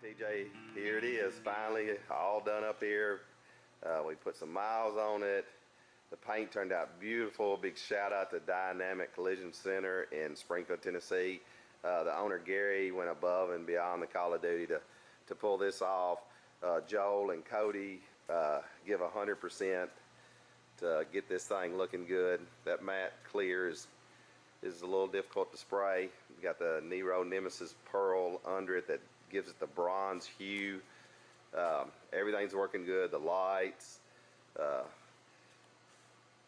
TJ, here it is, finally all done up here. We put some miles on it. The paint turned out beautiful. Big shout out to Dynamic Collision Center in Springfield, Tennessee. The owner Gary went above and beyond the call of duty to pull this off. Joel and Cody give 100% to get this thing looking good. That matte clear is a little difficult to spray. You've got the Nero Nemesis Pearl under it that gives it the bronze hue. Everything's working good. The lights,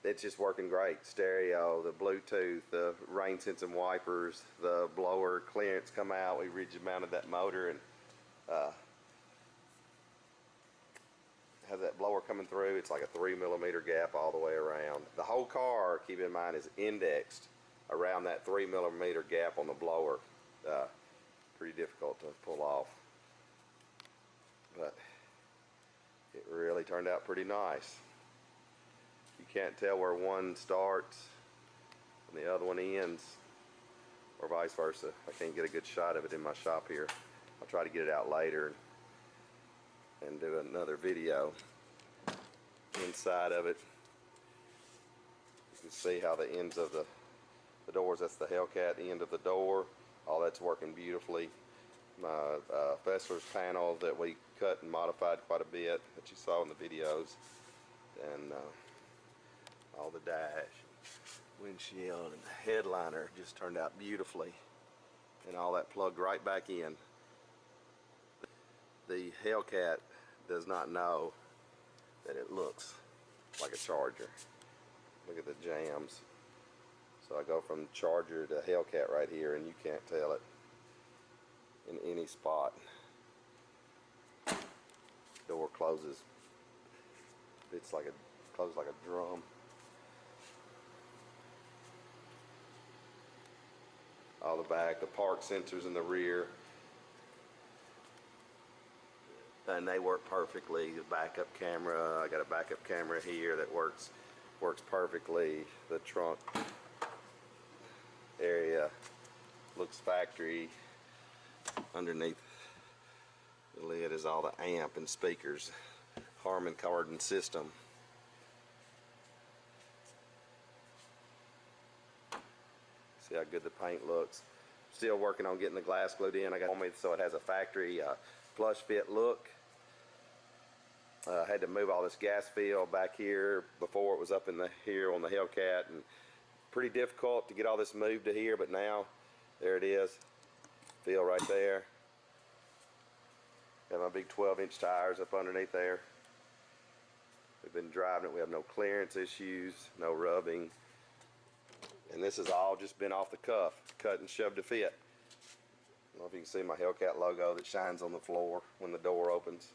it's just working great. Stereo, the Bluetooth, the rain sensing wipers, the blower clearance come out. We rigid mounted that motor and has that blower coming through. It's like a 3mm gap all the way around. The whole car, keep in mind, is indexed around that 3mm gap on the blower. Pretty difficult to pull off, but it really turned out pretty nice. You can't tell where one starts and the other one ends, or vice versa. I can't get a good shot of it in my shop here. I'll try to get it out later and do another video. Inside of it, you can see how the ends of the doors, that's the Hellcat end of the door. All that's working beautifully. My Fessler's panel that we cut and modified quite a bit that you saw in the videos, and all the dash, windshield, and the headliner just turned out beautifully, and all that plugged right back in. The Hellcat does not know that it looks like a Charger. Look at the jams. So I go from Charger to Hellcat right here, and you can't tell it in any spot. Door closes. It's like closes like a drum. All the back, the park sensors in the rear, and they work perfectly. The backup camera, I got a backup camera here that works perfectly. The trunk area looks factory. Underneath the lid is all the amp and speakers, Harman Kardon system. See how good the paint looks. Still working on getting the glass glued in. I got it so it has a factory flush fit look. I had to move all this gas fill back here. Before it was up in here on the Hellcat, and pretty difficult to get all this moved to here, but now there it is. Fill right there. Got my big 12-inch tires up underneath there. We've been driving it. We have no clearance issues, no rubbing, and this has all just been off the cuff, cut and shoved to fit. I don't know if you can see my Hellcat logo that shines on the floor when the door opens.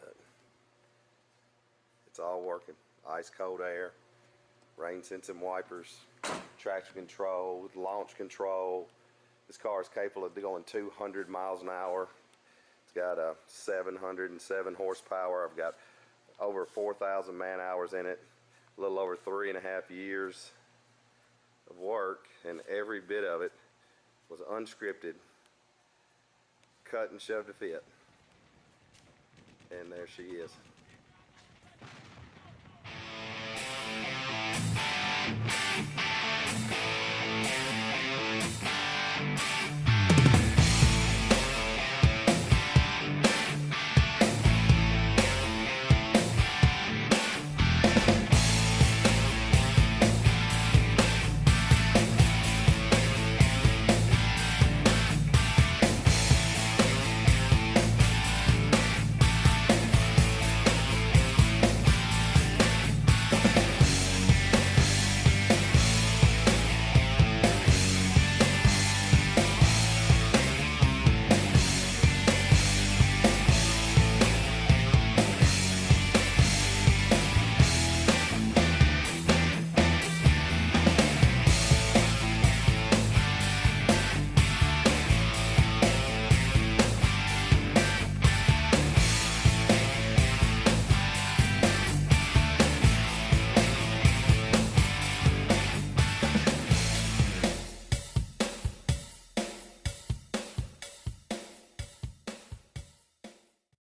But it's all working. Ice cold air, rain sensing wipers, traction control, launch control. This car is capable of going 200 miles an hour. It's got a 707 horsepower. I've got over 4,000 man hours in it, a little over 3.5 years of work, and every bit of it was unscripted, cut and shoved to fit. And there she is.